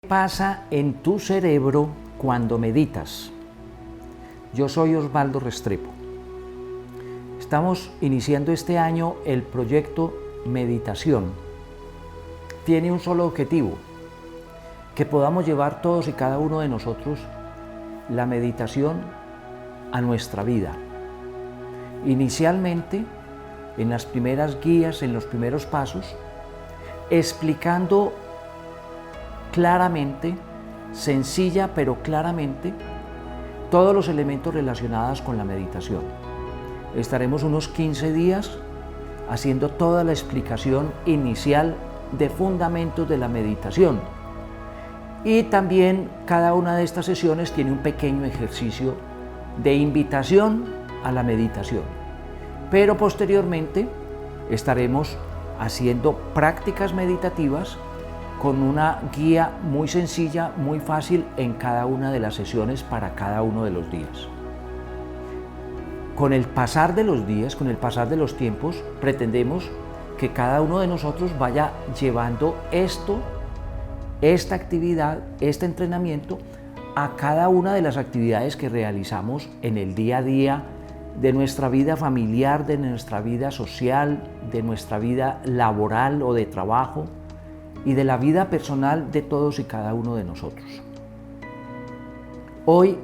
¿Qué pasa en tu cerebro cuando meditas? Yo soy Osvaldo Restrepo. Estamos iniciando este año el proyecto Meditación. Tiene un solo objetivo: que podamos llevar todos y cada uno de nosotros la meditación a nuestra vida. Inicialmente, en las primeras guías, en los primeros pasos, explicando claramente, sencilla pero claramente, todos los elementos relacionados con la meditación. Estaremos unos 15 días haciendo toda la explicación inicial de fundamentos de la meditación. Y también cada una de estas sesiones tiene un pequeño ejercicio de invitación a la meditación. Pero posteriormente estaremos haciendo prácticas meditativas con una guía muy sencilla, muy fácil en cada una de las sesiones para cada uno de los días. Con el pasar de los días, con el pasar de los tiempos, pretendemos que cada uno de nosotros vaya llevando esta actividad, este entrenamiento a cada una de las actividades que realizamos en el día a día de nuestra vida familiar, de nuestra vida social, de nuestra vida laboral o de trabajo, y de la vida personal de todos y cada uno de nosotros. Hoy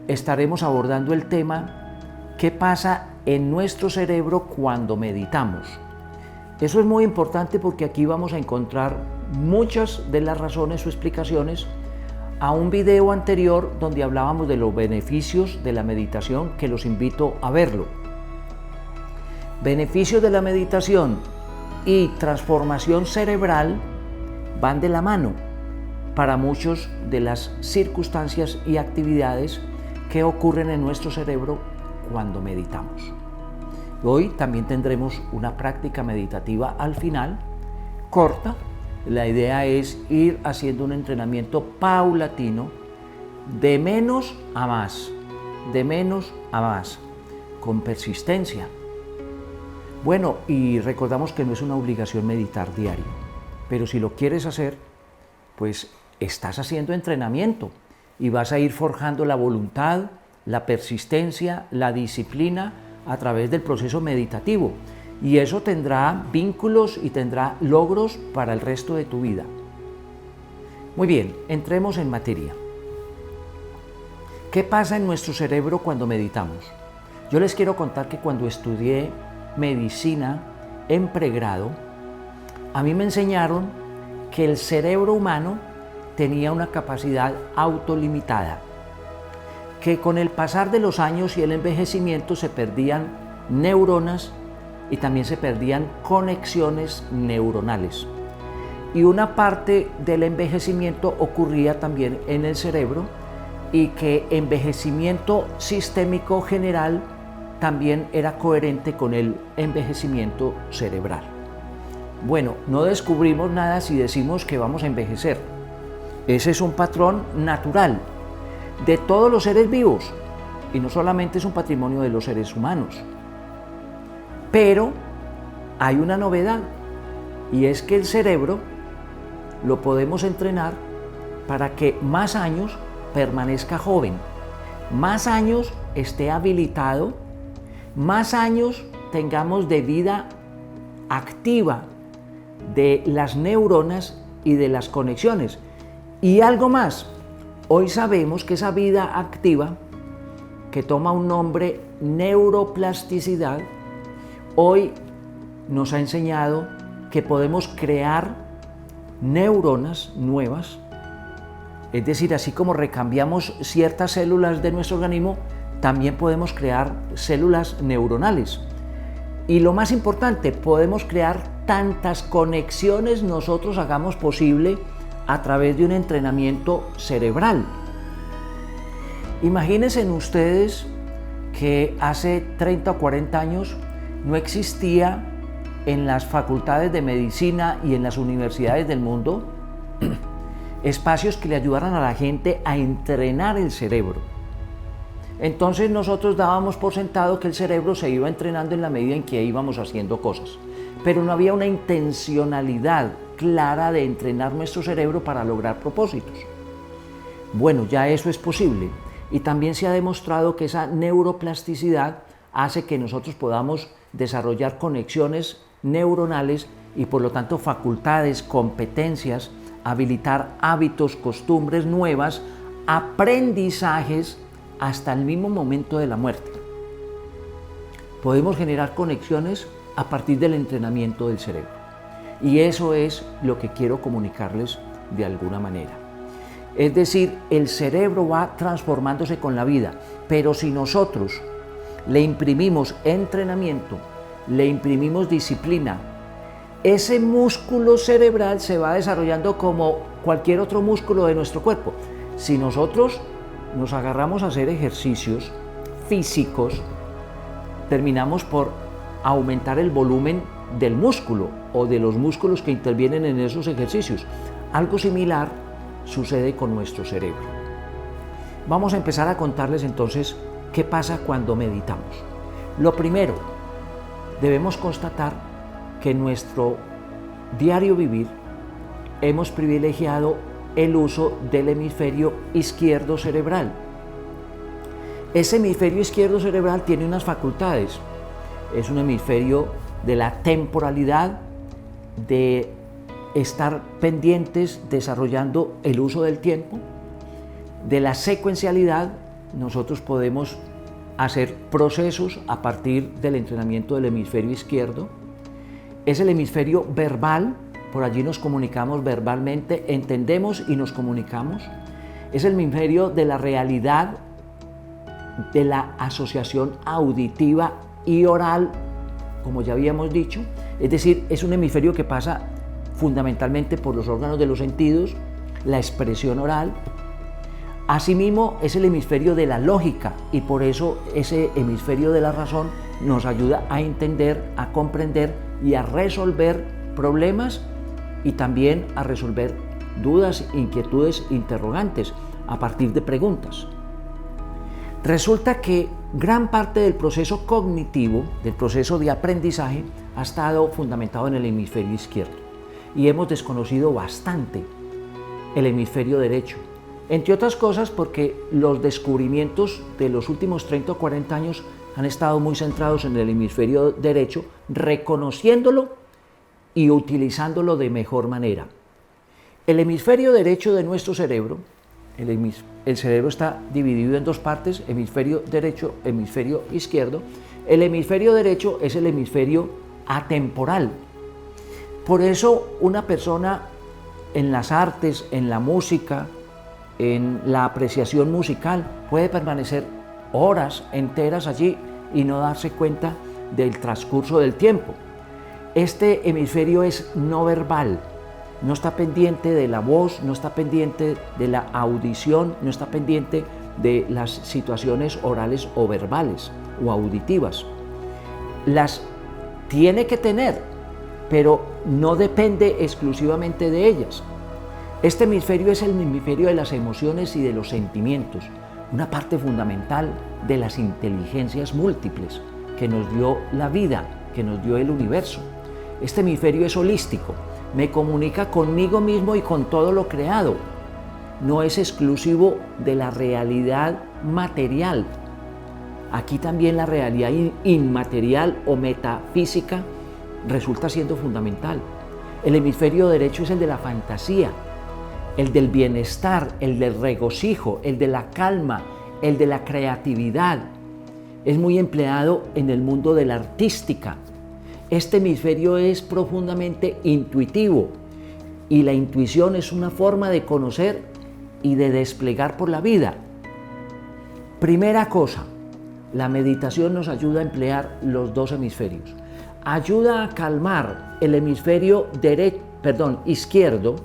estaremos abordando el tema ¿qué pasa en nuestro cerebro cuando meditamos? Eso es muy importante porque aquí vamos a encontrar muchas de las razones o explicaciones a un video anterior donde hablábamos de los beneficios de la meditación, que los invito a verlo. Beneficios de la meditación y transformación cerebral van de la mano para muchas de las circunstancias y actividades que ocurren en nuestro cerebro cuando meditamos. Hoy también tendremos una práctica meditativa al final, corta. La idea es ir haciendo un entrenamiento paulatino de menos a más, con persistencia. Bueno, y recordamos que no es una obligación meditar diario. Pero si lo quieres hacer, pues estás haciendo entrenamiento y vas a ir forjando la voluntad, la persistencia, la disciplina a través del proceso meditativo. Y eso tendrá vínculos y tendrá logros para el resto de tu vida. Muy bien, entremos en materia. ¿Qué pasa en nuestro cerebro cuando meditamos? Yo les quiero contar que cuando estudié medicina en pregrado, a mí me enseñaron que el cerebro humano tenía una capacidad autolimitada, que con el pasar de los años y el envejecimiento se perdían neuronas y también se perdían conexiones neuronales. Y una parte del envejecimiento ocurría también en el cerebro y que envejecimiento sistémico general también era coherente con el envejecimiento cerebral. Bueno, no descubrimos nada si decimos que vamos a envejecer. Ese es un patrón natural de todos los seres vivos y no solamente es un patrimonio de los seres humanos. Pero hay una novedad y es que el cerebro lo podemos entrenar para que más años permanezca joven, más años esté habilitado, más años tengamos de vida activa de las neuronas y de las conexiones. Y algo más, hoy sabemos que esa vida activa, que toma un nombre neuroplasticidad, hoy nos ha enseñado que podemos crear neuronas nuevas, es decir, así como recambiamos ciertas células de nuestro organismo, también podemos crear células neuronales. Y lo más importante, podemos crear tantas conexiones nosotros hagamos posible a través de un entrenamiento cerebral. Imagínense ustedes que hace 30 o 40 años no existía en las facultades de medicina y en las universidades del mundo espacios que le ayudaran a la gente a entrenar el cerebro. Entonces nosotros dábamos por sentado que el cerebro se iba entrenando en la medida en que íbamos haciendo cosas, pero no había una intencionalidad clara de entrenar nuestro cerebro para lograr propósitos. Bueno, ya eso es posible. Y también se ha demostrado que esa neuroplasticidad hace que nosotros podamos desarrollar conexiones neuronales y por lo tanto facultades, competencias, habilitar hábitos, costumbres nuevas, aprendizajes hasta el mismo momento de la muerte. Podemos generar conexiones a partir del entrenamiento del cerebro. Y eso es lo que quiero comunicarles de alguna manera. Es decir, el cerebro va transformándose con la vida, pero si nosotros le imprimimos entrenamiento, le imprimimos disciplina, ese músculo cerebral se va desarrollando como cualquier otro músculo de nuestro cuerpo. Si nosotros nos agarramos a hacer ejercicios físicos, terminamos por aumentar el volumen del músculo o de los músculos que intervienen en esos ejercicios. Algo similar sucede con nuestro cerebro. Vamos a empezar a contarles entonces qué pasa cuando meditamos. Lo primero, debemos constatar que en nuestro diario vivir hemos privilegiado el uso del hemisferio izquierdo cerebral. Ese hemisferio izquierdo cerebral tiene unas facultades. Es un hemisferio de la temporalidad, de estar pendientes, desarrollando el uso del tiempo, de la secuencialidad. Nosotros podemos hacer procesos a partir del entrenamiento del hemisferio izquierdo. Es el hemisferio verbal, por allí nos comunicamos verbalmente, entendemos y nos comunicamos. Es el hemisferio de la realidad, de la asociación auditiva y oral, como ya habíamos dicho. Es decir, es un hemisferio que pasa fundamentalmente por los órganos de los sentidos, la expresión oral. Asimismo, es el hemisferio de la lógica y por eso ese hemisferio de la razón nos ayuda a entender, a comprender y a resolver problemas y también a resolver dudas, inquietudes, interrogantes a partir de preguntas. Resulta que gran parte del proceso cognitivo, del proceso de aprendizaje, ha estado fundamentado en el hemisferio izquierdo y hemos desconocido bastante el hemisferio derecho. Entre otras cosas porque los descubrimientos de los últimos 30 o 40 años han estado muy centrados en el hemisferio derecho, reconociéndolo y utilizándolo de mejor manera. El hemisferio derecho de nuestro cerebro, el cerebro está dividido en dos partes, hemisferio derecho, hemisferio izquierdo. El hemisferio derecho es el hemisferio atemporal. Por eso una persona en las artes, en la música, en la apreciación musical, puede permanecer horas enteras allí y no darse cuenta del transcurso del tiempo. Este hemisferio es no verbal, no está pendiente de la voz, no está pendiente de la audición, no está pendiente de las situaciones orales o verbales o auditivas. Las tiene que tener, pero no depende exclusivamente de ellas. Este hemisferio es el hemisferio de las emociones y de los sentimientos, una parte fundamental de las inteligencias múltiples que nos dio la vida, que nos dio el universo. Este hemisferio es holístico, me comunica conmigo mismo y con todo lo creado. No es exclusivo de la realidad material. Aquí también la realidad inmaterial o metafísica resulta siendo fundamental. El hemisferio derecho es el de la fantasía, el del bienestar, el del regocijo, el de la calma, el de la creatividad. Es muy empleado en el mundo de la artística. Este hemisferio es profundamente intuitivo y la intuición es una forma de conocer y de desplegar por la vida. Primera cosa, la meditación nos ayuda a emplear los dos hemisferios. Ayuda a calmar el hemisferio izquierdo,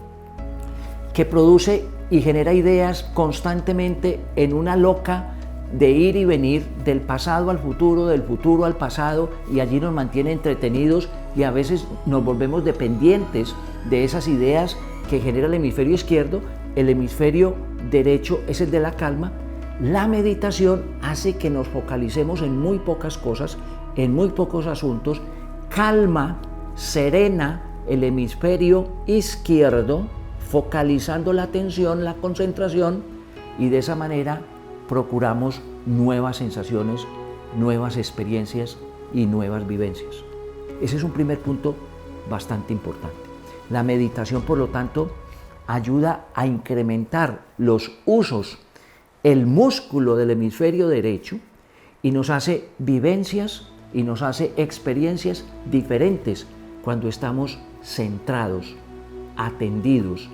que produce y genera ideas constantemente en una loca de ir y venir del pasado al futuro, del futuro al pasado, y allí nos mantiene entretenidos y a veces nos volvemos dependientes de esas ideas que genera el hemisferio izquierdo. El hemisferio derecho es el de la calma. La meditación hace que nos focalicemos en muy pocas cosas, en muy pocos asuntos, calma, serena el hemisferio izquierdo, focalizando la atención, la concentración, y de esa manera procuramos nuevas sensaciones, nuevas experiencias y nuevas vivencias. Ese es un primer punto bastante importante. La meditación, por lo tanto, ayuda a incrementar los usos, el músculo del hemisferio derecho, y nos hace vivencias y nos hace experiencias diferentes cuando estamos centrados, atendidos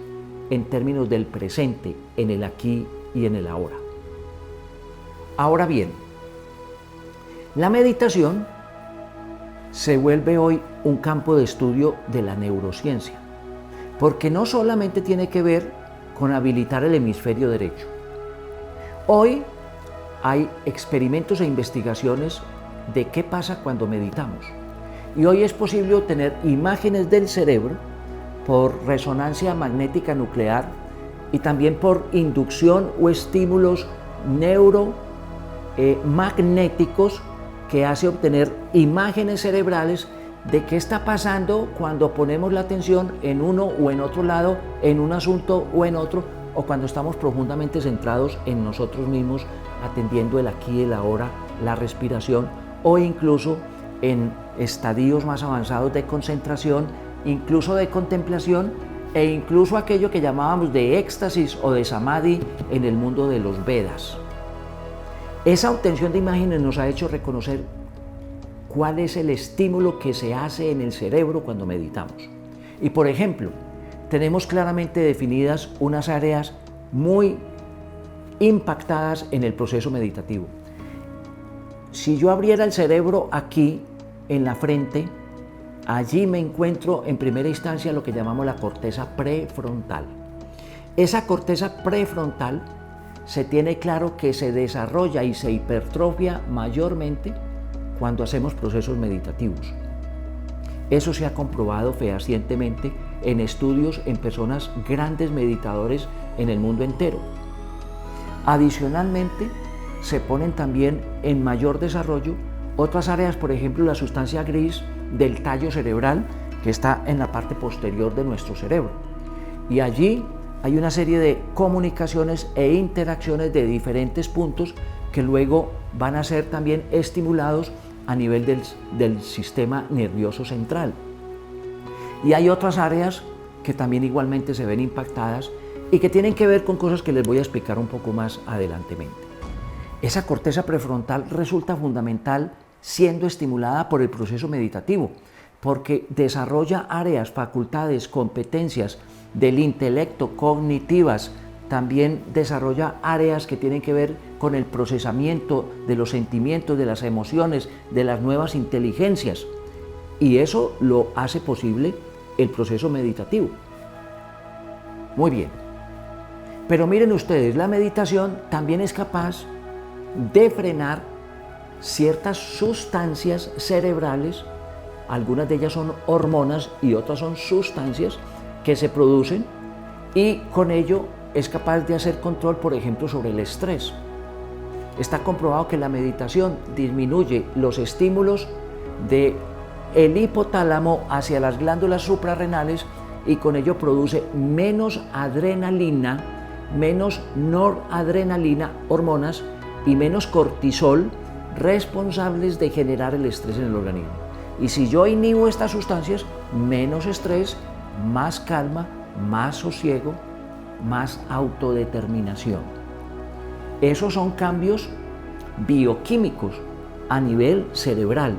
en términos del presente, en el aquí y en el ahora. Ahora bien, la meditación se vuelve hoy un campo de estudio de la neurociencia, porque no solamente tiene que ver con habilitar el hemisferio derecho. Hoy hay experimentos e investigaciones de qué pasa cuando meditamos. Y hoy es posible obtener imágenes del cerebro por resonancia magnética nuclear y también por inducción o estímulos neuromagnéticos que hace obtener imágenes cerebrales de qué está pasando cuando ponemos la atención en uno o en otro lado, en un asunto o en otro, o cuando estamos profundamente centrados en nosotros mismos, atendiendo el aquí y el ahora, la respiración, o incluso en estadios más avanzados de concentración, incluso de contemplación, e incluso aquello que llamábamos de éxtasis o de samadhi en el mundo de los Vedas. Esa obtención de imágenes nos ha hecho reconocer cuál es el estímulo que se hace en el cerebro cuando meditamos. Y por ejemplo, tenemos claramente definidas unas áreas muy impactadas en el proceso meditativo. Si yo abriera el cerebro aquí, en la frente, allí me encuentro en primera instancia lo que llamamos la corteza prefrontal. Esa corteza prefrontal se tiene claro que se desarrolla y se hipertrofia mayormente cuando hacemos procesos meditativos. Eso se ha comprobado fehacientemente en estudios en personas grandes meditadores en el mundo entero. Adicionalmente, se ponen también en mayor desarrollo otras áreas, por ejemplo, la sustancia gris del tallo cerebral, que está en la parte posterior de nuestro cerebro. Y allí hay una serie de comunicaciones e interacciones de diferentes puntos que luego van a ser también estimulados a nivel del sistema nervioso central. Y hay otras áreas que también igualmente se ven impactadas y que tienen que ver con cosas que les voy a explicar un poco más adelantemente. Esa corteza prefrontal resulta fundamental siendo estimulada por el proceso meditativo, porque desarrolla áreas, facultades, competencias del intelecto, cognitivas, también desarrolla áreas que tienen que ver con el procesamiento de los sentimientos, de las emociones, de las nuevas inteligencias. Y eso lo hace posible el proceso meditativo. Muy bien. Pero miren ustedes, la meditación también es capaz de frenar ciertas sustancias cerebrales, algunas de ellas son hormonas y otras son sustancias que se producen, y con ello es capaz de hacer control, por ejemplo, sobre el estrés. Está comprobado que la meditación disminuye los estímulos del hipotálamo hacia las glándulas suprarrenales y con ello produce menos adrenalina, menos noradrenalina, hormonas, y menos cortisol, responsables de generar el estrés en el organismo. Y si yo inhibo estas sustancias, menos estrés, más calma, más sosiego, más autodeterminación. Esos son cambios bioquímicos a nivel cerebral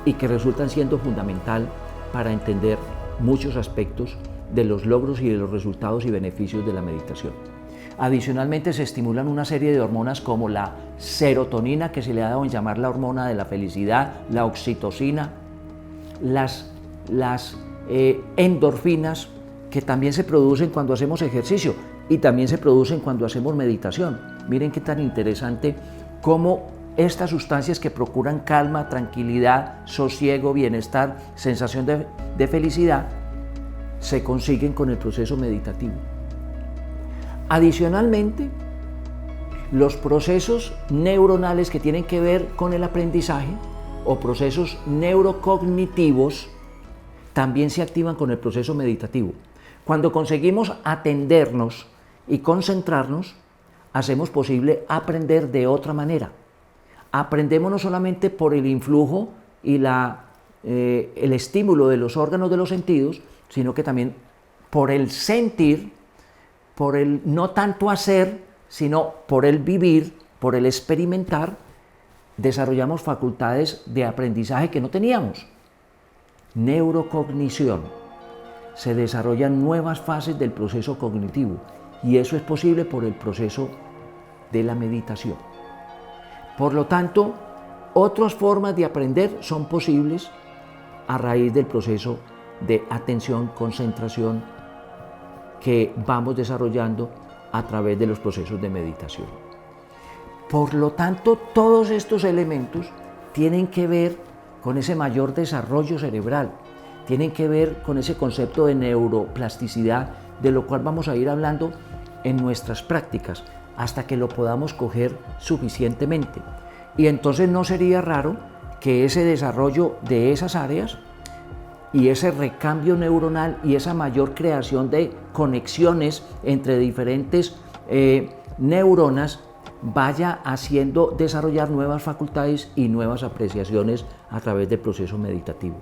y que resultan siendo fundamental para entender muchos aspectos de los logros y de los resultados y beneficios de la meditación. Adicionalmente, se estimulan una serie de hormonas como la serotonina, que se le ha dado en llamar la hormona de la felicidad, la oxitocina, las endorfinas, que también se producen cuando hacemos ejercicio y también se producen cuando hacemos meditación. Miren qué tan interesante cómo estas sustancias que procuran calma, tranquilidad, sosiego, bienestar, sensación de felicidad, se consiguen con el proceso meditativo. Adicionalmente, los procesos neuronales que tienen que ver con el aprendizaje o procesos neurocognitivos también se activan con el proceso meditativo. Cuando conseguimos atendernos y concentrarnos, hacemos posible aprender de otra manera. Aprendemos no solamente por el influjo y el estímulo de los órganos de los sentidos, sino que también por el sentir, por el no tanto hacer, sino por el vivir, por el experimentar, desarrollamos facultades de aprendizaje que no teníamos. Neurocognición. Se desarrollan nuevas fases del proceso cognitivo y eso es posible por el proceso de la meditación. Por lo tanto, otras formas de aprender son posibles a raíz del proceso de atención, concentración que vamos desarrollando a través de los procesos de meditación. Por lo tanto, todos estos elementos tienen que ver con ese mayor desarrollo cerebral, tienen que ver con ese concepto de neuroplasticidad, de lo cual vamos a ir hablando en nuestras prácticas hasta que lo podamos coger suficientemente. Y entonces no sería raro que ese desarrollo de esas áreas y ese recambio neuronal y esa mayor creación de conexiones entre diferentes neuronas vaya haciendo desarrollar nuevas facultades y nuevas apreciaciones a través del proceso meditativo.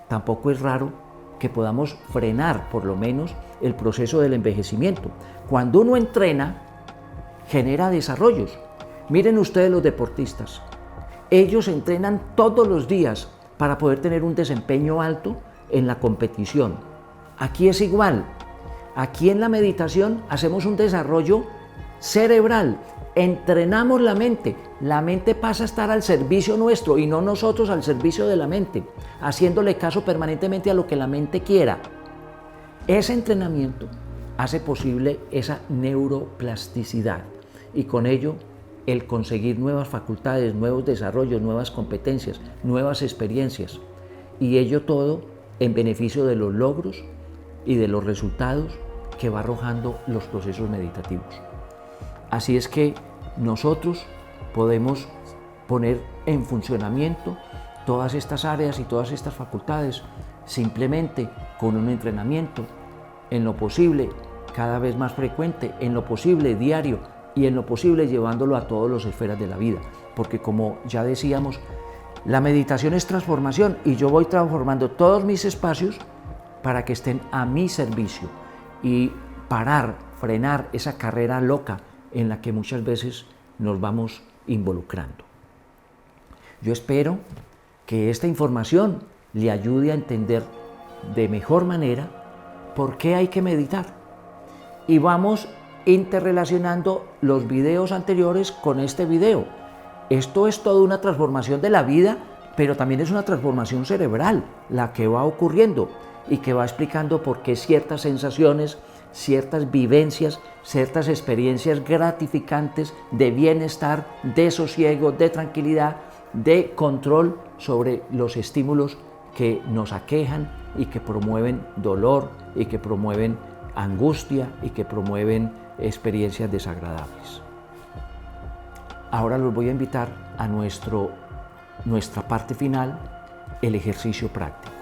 Tampoco es raro que podamos frenar por lo menos el proceso del envejecimiento. Cuando uno entrena, genera desarrollos. Miren ustedes los deportistas. Ellos entrenan todos los días para poder tener un desempeño alto en la competición. Aquí es igual. Aquí en la meditación hacemos un desarrollo cerebral. Entrenamos la mente pasa a estar al servicio nuestro y no nosotros al servicio de la mente, haciéndole caso permanentemente a lo que la mente quiera. Ese entrenamiento hace posible esa neuroplasticidad y con ello el conseguir nuevas facultades, nuevos desarrollos, nuevas competencias, nuevas experiencias y ello todo en beneficio de los logros y de los resultados que va arrojando los procesos meditativos. Así es que nosotros podemos poner en funcionamiento todas estas áreas y todas estas facultades simplemente con un entrenamiento, en lo posible cada vez más frecuente, en lo posible diario y en lo posible llevándolo a todas las esferas de la vida. Porque como ya decíamos, la meditación es transformación y yo voy transformando todos mis espacios para que estén a mi servicio y frenar esa carrera loca en la que muchas veces nos vamos involucrando. Yo espero que esta información le ayude a entender de mejor manera por qué hay que meditar. Y vamos interrelacionando los videos anteriores con este video. Esto es toda una transformación de la vida, pero también es una transformación cerebral la que va ocurriendo y que va explicando por qué ciertas sensaciones, ciertas vivencias, ciertas experiencias gratificantes de bienestar, de sosiego, de tranquilidad, de control sobre los estímulos que nos aquejan y que promueven dolor y que promueven angustia y que promueven experiencias desagradables. Ahora los voy a invitar a nuestra parte final, el ejercicio práctico.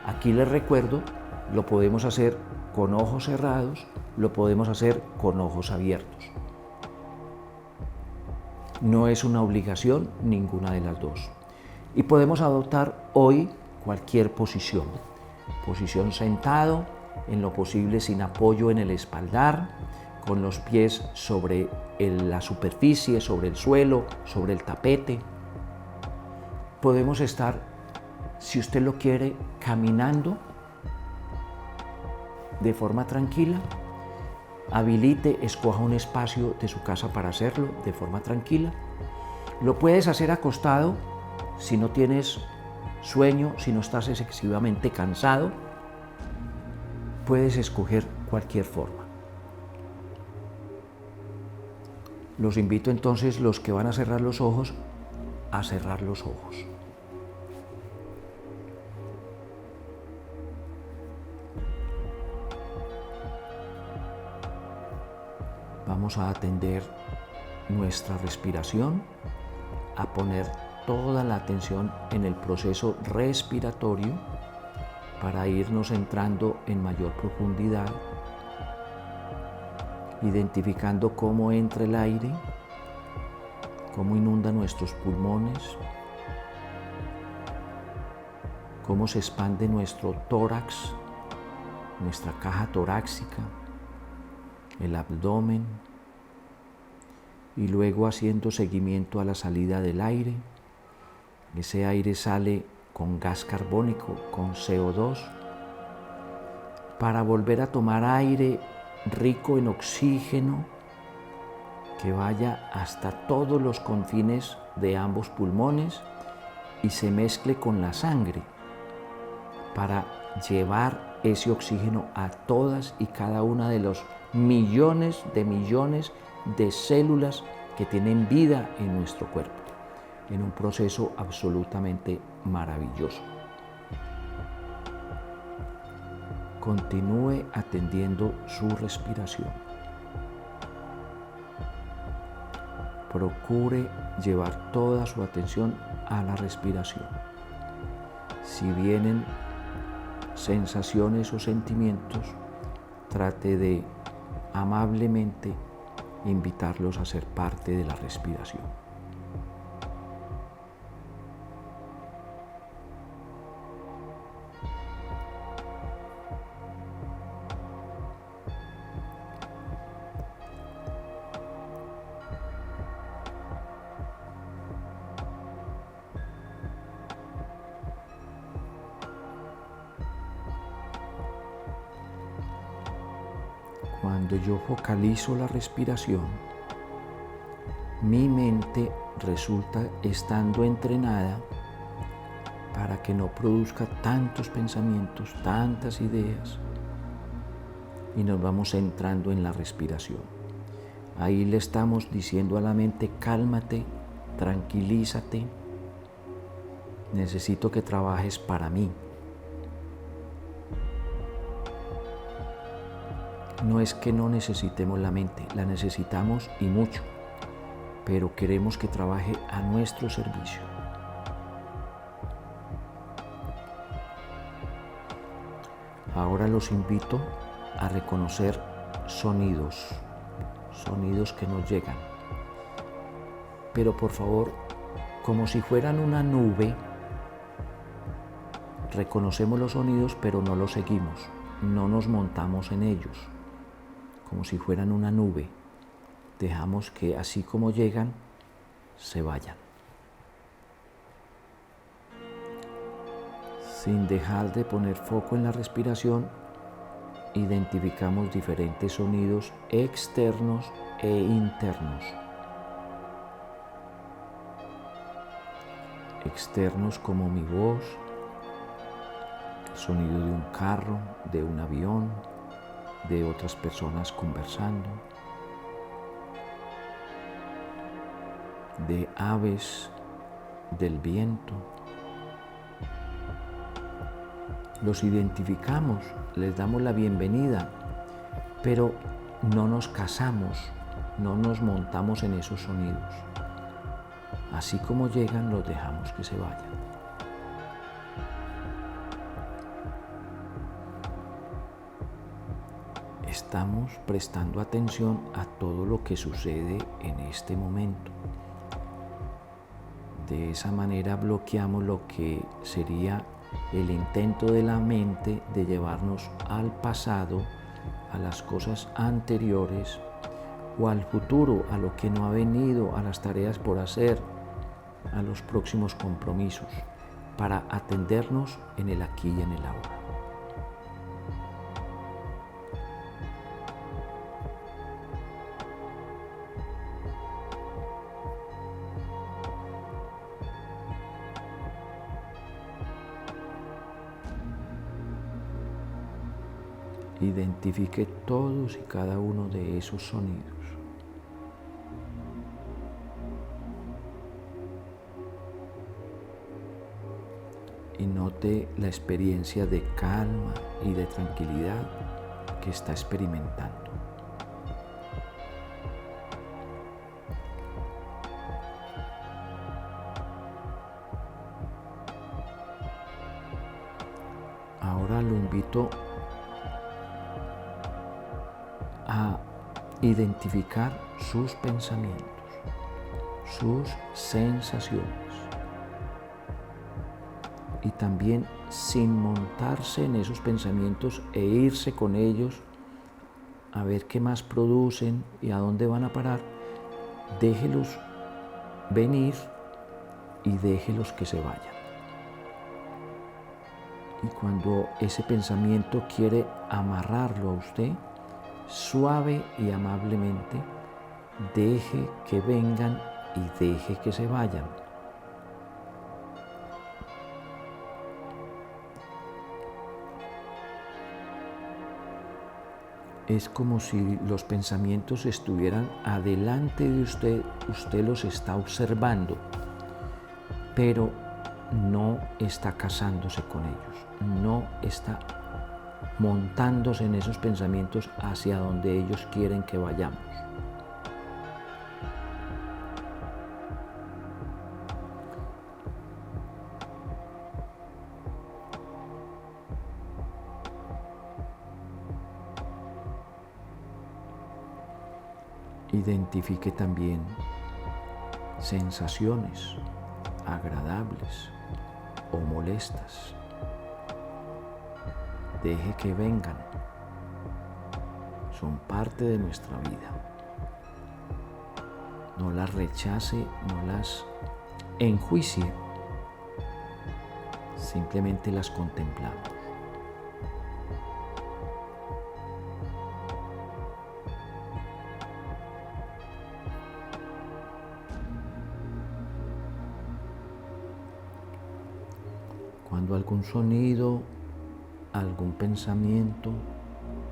Aquí les recuerdo, lo podemos hacer con ojos cerrados, lo podemos hacer con ojos abiertos. No es una obligación ninguna de las dos. Y podemos adoptar hoy cualquier posición. Posición sentado, en lo posible sin apoyo en el espaldar, con los pies sobre la superficie, sobre el suelo, sobre el tapete. Podemos estar, si usted lo quiere, caminando de forma tranquila. Habilite, escoja un espacio de su casa para hacerlo de forma tranquila. Lo puedes hacer acostado si no tienes sueño, si no estás excesivamente cansado. Puedes escoger cualquier forma. Los invito entonces, los que van a cerrar los ojos, a cerrar los ojos. Vamos a atender nuestra respiración, a poner toda la atención en el proceso respiratorio para irnos entrando en mayor profundidad, identificando cómo entra el aire, cómo inunda nuestros pulmones, cómo se expande nuestro tórax, nuestra caja torácica, el abdomen, y luego haciendo seguimiento a la salida del aire. Ese aire sale con gas carbónico, con CO2, para volver a tomar aire rico en oxígeno que vaya hasta todos los confines de ambos pulmones y se mezcle con la sangre para llevar ese oxígeno a todas y cada una de los millones de células que tienen vida en nuestro cuerpo, en un proceso absolutamente maravilloso. Continúe atendiendo su respiración. Procure llevar toda su atención a la respiración. Si vienen sensaciones o sentimientos, trate de amablemente invitarlos a ser parte de la respiración. Cuando yo focalizo la respiración, mi mente resulta estando entrenada para que no produzca tantos pensamientos, tantas ideas, y nos vamos centrando en la respiración. Ahí le estamos diciendo a la mente: cálmate, tranquilízate, necesito que trabajes para mí. No es que no necesitemos la mente, la necesitamos y mucho, pero queremos que trabaje a nuestro servicio. Ahora los invito a reconocer sonidos que nos llegan. Pero por favor, como si fueran una nube, reconocemos los sonidos, pero no los seguimos, no nos montamos en ellos. Como si fueran una nube, dejamos que así como llegan, se vayan. Sin dejar de poner foco en la respiración, identificamos diferentes sonidos externos e internos. Externos como mi voz, el sonido de un carro, de un avión, de otras personas conversando, de aves, del viento. Los identificamos, les damos la bienvenida, pero no nos casamos, no nos montamos en esos sonidos. Así como llegan, los dejamos que se vayan. Estamos prestando atención a todo lo que sucede en este momento. De esa manera bloqueamos lo que sería el intento de la mente de llevarnos al pasado, a las cosas anteriores o al futuro, a lo que no ha venido, a las tareas por hacer, a los próximos compromisos, para atendernos en el aquí y en el ahora. Identifique todos y cada uno de esos sonidos. Y note la experiencia de calma y de tranquilidad que está experimentando. Ahora lo invito a identificar sus pensamientos, sus sensaciones, y también, sin montarse en esos pensamientos e irse con ellos a ver qué más producen y a dónde van a parar, déjelos venir y déjelos que se vayan. Y cuando ese pensamiento quiere amarrarlo a usted, suave y amablemente, deje que vengan y deje que se vayan. Es como si los pensamientos estuvieran adelante de usted, usted los está observando, pero no está casándose con ellos, no está montándose en esos pensamientos hacia donde ellos quieren que vayamos. Identifique también sensaciones agradables o molestas. Deje que vengan. Son parte de nuestra vida. No las rechace, no las enjuicie. Simplemente las contemplamos. Cuando algún sonido, algún pensamiento,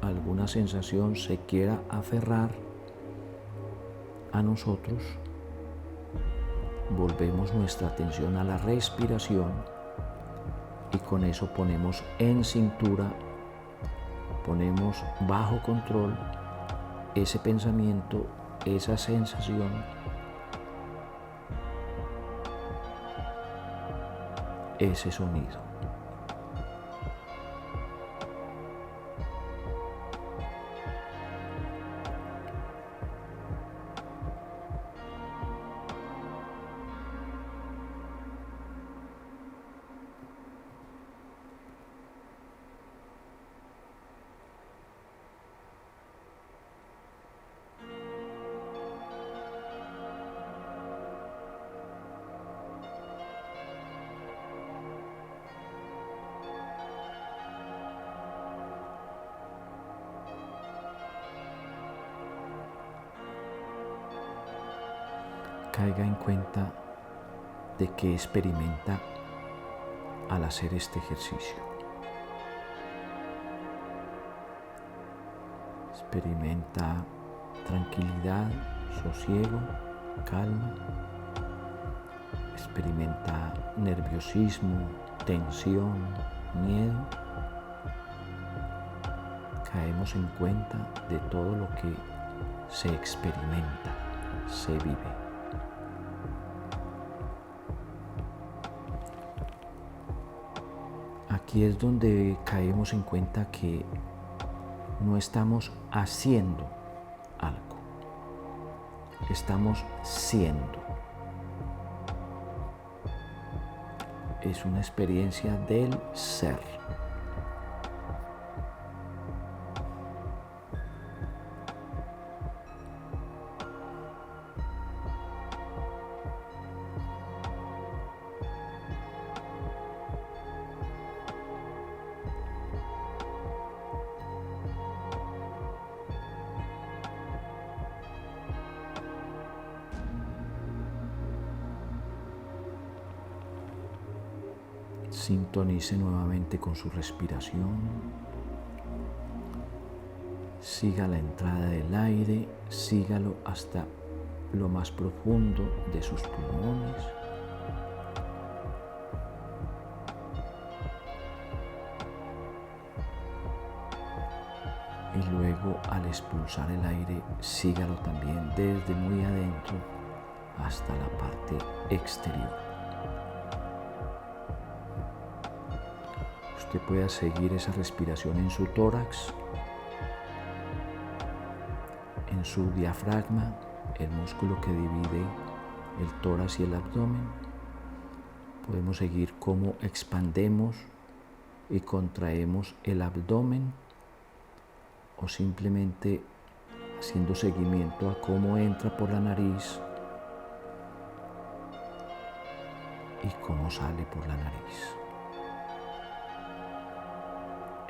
alguna sensación se quiera aferrar a nosotros, volvemos nuestra atención a la respiración y con eso ponemos en cintura, ponemos bajo control ese pensamiento, esa sensación, ese sonido. Caiga en cuenta de qué experimenta al hacer este ejercicio. Experimenta tranquilidad, sosiego, calma. Experimenta nerviosismo, tensión, miedo. Caemos en cuenta de todo lo que se experimenta, se vive. Aquí es donde caemos en cuenta que no estamos haciendo algo, estamos siendo. Es una experiencia del ser. Sintonice nuevamente con su respiración. Siga la entrada del aire, sígalo hasta lo más profundo de sus pulmones. Y luego, al expulsar el aire, sígalo también desde muy adentro hasta la parte exterior. Usted pueda seguir esa respiración en su tórax, en su diafragma, el músculo que divide el tórax y el abdomen. Podemos seguir cómo expandemos y contraemos el abdomen, o simplemente haciendo seguimiento a cómo entra por la nariz y cómo sale por la nariz,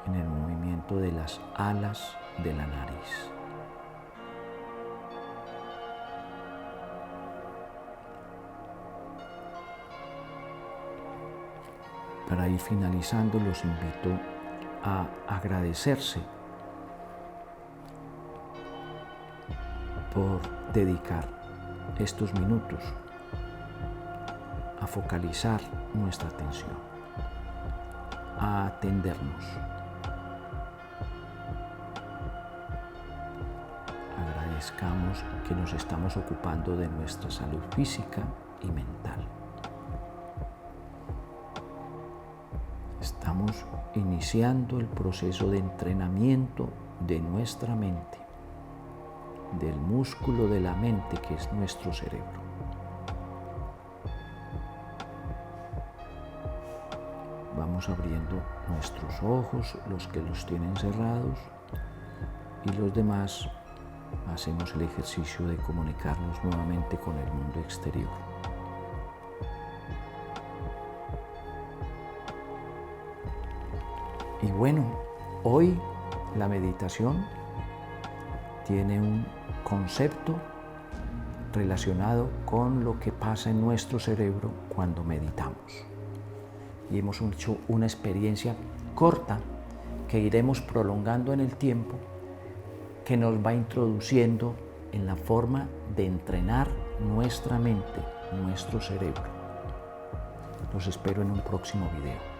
en el movimiento de las alas de la nariz. Para ir finalizando, los invito a agradecerse por dedicar estos minutos a focalizar nuestra atención, a atendernos. Agradezcamos que nos estamos ocupando de nuestra salud física y mental. Estamos iniciando el proceso de entrenamiento de nuestra mente, del músculo de la mente que es nuestro cerebro. Vamos abriendo nuestros ojos, los que los tienen cerrados, y los demás hacemos el ejercicio de comunicarnos nuevamente con el mundo exterior. Y bueno, hoy la meditación tiene un concepto relacionado con lo que pasa en nuestro cerebro cuando meditamos. Y hemos hecho una experiencia corta que iremos prolongando en el tiempo, que nos va introduciendo en la forma de entrenar nuestra mente, nuestro cerebro. Los espero en un próximo video.